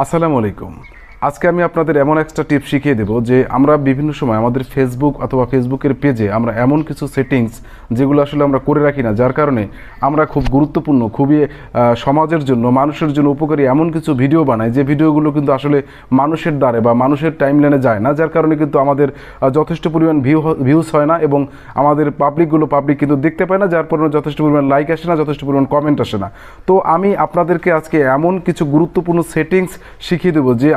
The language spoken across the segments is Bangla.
আসসালামু আলাইকুম। আজকে আমি আপনাদের এমন একটা টিপ শিখিয়ে দেব যে আমরা বিভিন্ন সময় আমাদের ফেসবুক অথবা ফেসবুকের পেজে আমরা এমন কিছু সেটিংস যেগুলো আসলে আমরা করে রাখি না, যার কারণে আমরা খুব গুরুত্বপূর্ণ, খুবই সমাজের জন্য, মানুষের জন্য উপকারী এমন কিছু ভিডিও বানাই যে ভিডিওগুলো কিন্তু আসলে মানুষের দ্বারে বা মানুষের টাইমলাইনে যায় না, যার কারণে কিন্তু আমাদের যথেষ্ট পরিমাণ ভিউজ হয় না এবং আমাদের পাবলিক কিন্তু দেখতে পায় না, যার পরিমাণ যথেষ্ট পরিমাণ লাইক আসে না, যথেষ্ট পরিমাণ কমেন্ট আসে না। তো আমি আপনাদেরকে আজকে এমন কিছু গুরুত্বপূর্ণ সেটিংস শিখিয়ে দেবো যে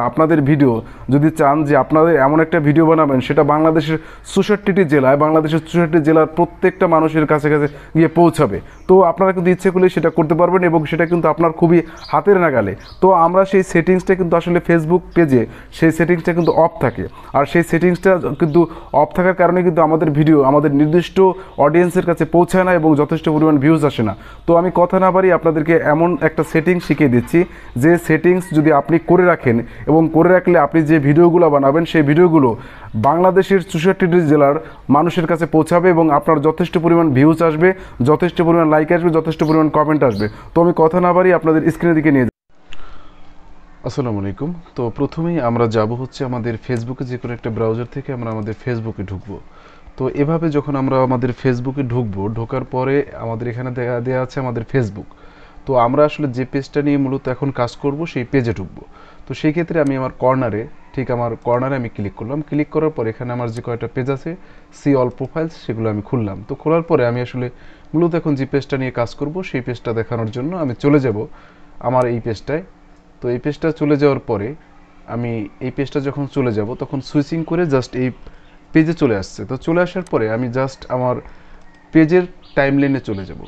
আপনাদের ভিডিও যদি চান যে আপনাদের এমন একটা ভিডিও বানাবেন সেটা বাংলাদেশের 64টি জেলায়, বাংলাদেশের 64টি জেলার প্রত্যেকটা মানুষের কাছে কাছে গিয়ে পৌঁছাবে। তো আপনারা কিন্তু ইচ্ছে করলে সেটা করতে পারবেন এবং সেটা কিন্তু আপনার খুবই হাতের নাগালে। তো আমরা সেই সেটিংসটা কিন্তু আসলে ফেসবুক পেজে সেই সেটিংসটা কিন্তু অফ থাকে, আর সেই সেটিংসটা কিন্তু অফ থাকার কারণে কিন্তু আমাদের ভিডিও আমাদের নির্দিষ্ট অডিয়েন্সের কাছে পৌঁছায় না এবং যথেষ্ট পরিমাণ ভিউজ আসে না। তো আমি কথা না বাড়ি আপনাদেরকে এমন একটা সেটিংস শিখিয়ে দিচ্ছি যে সেটিংস যদি আপনি করে রাখেন এবং করে রাখলে আপনি যে ভিডিওগুলো বানাবেন সেই ভিডিওগুলো বাংলাদেশের 64টি জেলার মানুষের কাছে পৌঁছাবে এবং আপনার যথেষ্ট পরিমাণ ভিউজ আসবে, যথেষ্ট পরিমাণ লাইক আসবে, যথেষ্ট পরিমাণ কমেন্ট আসবে। তো আমি কথা না বাড়ি আপনাদের স্ক্রিনের দিকে নিয়ে আসসালামু আলাইকুম। তো প্রথমেই আমরা যাব হচ্ছে আমাদের ফেসবুকে, যে কোনো একটা ব্রাউজার থেকে আমরা আমাদের ফেসবুকে ঢুকবো। তো এভাবে যখন আমরা আমাদের ফেসবুকে ঢুকবো, ঢোকার পরে আমাদের এখানে দেওয়া আছে আমাদের ফেসবুক। তো আমরা আসলে যে পেজটা নিয়ে মূলত এখন কাজ করব সেই পেজে ঢুকবো। তো সেই ক্ষেত্রে আমি আমার কর্নারে আমি ক্লিক করলাম। ক্লিক করার পর এখানে আমার যে কয়টা পেজ আছে সি অল প্রোফাইলস, সেগুলো আমি খুললাম। তো খোলার পরে আমি আসলে মূলত এখন যে পেজটা নিয়ে কাজ করব সেই পেজটা দেখানোর জন্য আমি চলে যাব আমার এই পেজটায়। তো এই পেজটা চলে যাওয়ার পরে আমি এই পেজটা যখন চলে যাব তখন সুইচিং করে জাস্ট এই পেজে চলে আসছে। তো চলে আসার পরে আমি জাস্ট আমার পেজের টাইমলাইনে চলে যাব।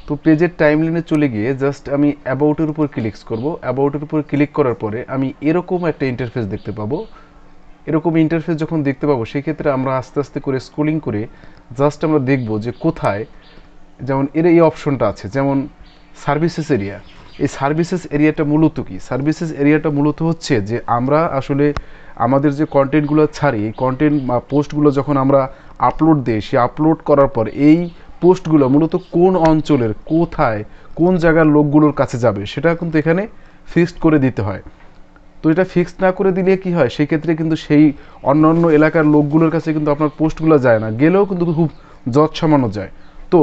তো পেজের টাইমলাইনে চলে গিয়ে জাস্ট আমি অ্যাবাউটের উপর ক্লিক করব। অ্যাবাউটের উপর ক্লিক করার পরে আমি এরকম একটা ইন্টারফেস দেখতে পাবো। এরকম ইন্টারফেস যখন দেখতে পাবো সেই ক্ষেত্রে আমরা আস্তে আস্তে করে স্ক্রলিং করে জাস্ট আমরা দেখব যে কোথায়, যেমন এর এই অপশনটা আছে, যেমন সার্ভিসেস এরিয়া। এই সার্ভিসেস এরিয়াটা মূলত কি? সার্ভিসেস এরিয়াটা মূলত হচ্ছে যে আমরা আসলে আমাদের যে কন্টেন্টগুলো ছাড়ি, এই কন্টেন্ট বা পোস্টগুলো যখন আমরা আপলোড দিই, সে আপলোড করার পর এই পোস্টগুলো মূলত কোন অঞ্চলের, কোথায়, কোন জায়গার লোকগুলোর কাছে যাবে সেটা কিন্তু এখানে ফিক্সড করে দিতে হয়। তো এটা ফিক্সড না করে দিলে কি হয়, সেই ক্ষেত্রে কিন্তু সেই অন্যান্য এলাকার লোকগুলোর কাছে কিন্তু আপনার পোস্টগুলো যায় না, গেলেও কিন্তু খুব যৎসামান্য যায়। তো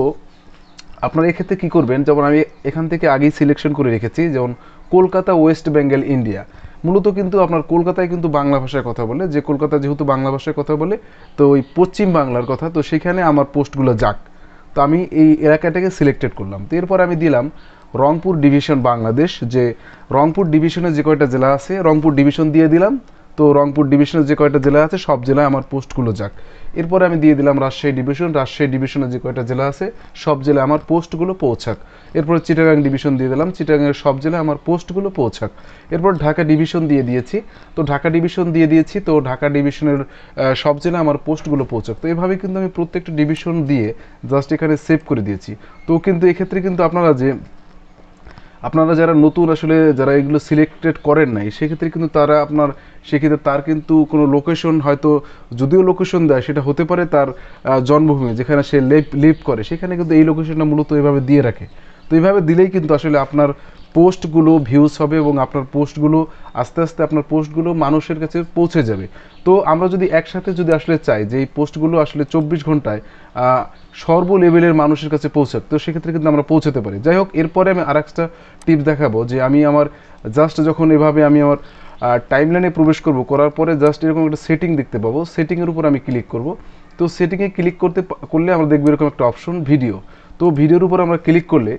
আপনারা এক্ষেত্রে কী করবেন, যেমন আমি এখান থেকে আগেই সিলেকশন করে রেখেছি, যেমন কলকাতা, ওয়েস্ট বেঙ্গল, ইন্ডিয়া। মূলত কিন্তু আপনার কলকাতায় কিন্তু বাংলা ভাষায় কথা বলে, যে কলকাতা যেহেতু বাংলা ভাষায় কথা বলে, তো ওই পশ্চিম বাংলার কথা, তো সেখানে আমার পোস্টগুলো যাক। তো আমি এই এলাকাটাকে সিলেক্টেড করলাম। তো এরপর আমি দিলাম রংপুর ডিভিশন বাংলাদেশ, যে রংপুর ডিভিশনের যে কয়টা জেলা আছে রংপুর ডিভিশন দিয়ে দিলাম। তো রংপুর ডিভিশনের যে কয়টা জেলা আছে সব জেলায় আমার পোস্টগুলো যাক। এরপরে আমি দিয়ে দিলাম রাজশাহী ডিভিশন, রাজশাহী ডিভিশনের যে কয়টা জেলা আছে সব জেলায় আমার পোস্টগুলো পৌঁছাক। এরপরে চিটাগাং ডিভিশন দিয়ে দিলাম, চিটাগাংয়ের সব জেলায় আমার পোস্টগুলো পৌঁছাক। এরপর ঢাকা ডিভিশন দিয়ে দিয়েছি, তো ঢাকা ডিভিশন দিয়ে দিয়েছি, তো ঢাকা ডিভিশনের সব জেলায় আমার পোস্টগুলো পৌঁছাক। তো এভাবে কিন্তু আমি প্রত্যেকটা ডিভিশন দিয়ে জাস্ট এখানে সেভ করে দিয়েছি। তো কিন্তু এক্ষেত্রে কিন্তু আপনারা যারা নতুন আসলে যারা এগুলো সিলেক্টেড করেন নাই, সেক্ষেত্রে কিন্তু সেক্ষেত্রে তার কিন্তু কোনো লোকেশন, হয়তো যদিও লোকেশন দেয় সেটা হতে পারে তার জন্মভূমি, যেখানে সে লিভ করে, সেখানে কিন্তু এই লোকেশনটা মূলত এইভাবে দিয়ে রাখে। তো এইভাবে দিলেই কিন্তু আসলে আপনার পোস্টগুলো ভিউজ হবে এবং আপনার পোস্টগুলো আস্তে আস্তে আপনার পোস্টগুলো মানুষের কাছে পৌঁছে যাবে। তো আমরা যদি একসাথে যদি আসলে চাই যে এই পোস্টগুলো আসলে 24 ঘন্টায় সর্ব লেভেলের মানুষের কাছে পৌঁছাক, তো সেক্ষেত্রে কিন্তু আমরা পৌঁছাতে পারি। যাই হোক, এরপরে আমি আরেকটা টিপস দেখাবো, যে আমি আমার জাস্ট যখন এভাবে আমি আমার টাইমলাইনে প্রবেশ করার পরে জাস্ট এরকম একটা সেটিং দেখতে পাবো, সেটিংয়ের উপর আমি ক্লিক করব। তো সেটিংয়ে ক্লিক করলে আমরা দেখবো এরকম একটা অপশন ভিডিও। তো ভিডিওর উপর আমরা ক্লিক করলে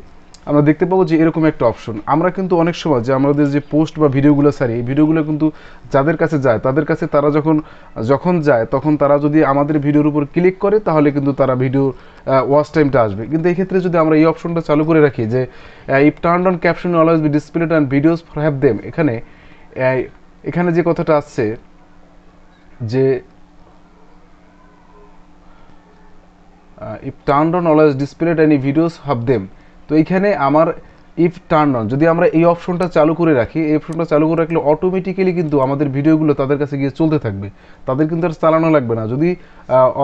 আমরা দেখতে পাবো যে এরকম একটা অপশন। আমরা কিন্তু অনেক সময় যে আমাদের যে পোস্ট বা ভিডিওগুলো ছাড়ি, এই ভিডিওগুলো কিন্তু যাদের কাছে যায়, তাদের কাছে তারা যখন যায় তখন তারা যদি আমাদের ভিডিওর উপর ক্লিক করে তাহলে কিন্তু তারা ভিডিও ওয়াচ টাইমটা আসবে। কিন্তু এই ক্ষেত্রে যদি আমরা এই অপশনটা চালু করে রাখি যে if turn on caption always be displayed and videos for have them, এখানে যে কথাটা আসছে যে if turn on always displayed any videos have them, তো এইখানে আমার ইফ টার্ন অন যদি আমরা এই অপশনটা চালু করে রাখি, এই অপশনটা চালু করে রাখলে অটোমেটিক্যালি কিন্তু আমাদের ভিডিওগুলো তাদের কাছে গিয়ে চলতে থাকবে, তাদের কিন্তু আর চালানো লাগবে না। যদি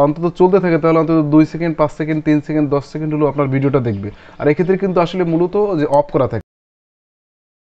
অন্তত চলতে থাকে তাহলে অন্তত 2 সেকেন্ড, 5 সেকেন্ড, 3 সেকেন্ড, 10 সেকেন্ড হলেও আপনার ভিডিওটা দেখবে। আর এক্ষেত্রে কিন্তু আসলে মূলত যে অফ করা থাকে।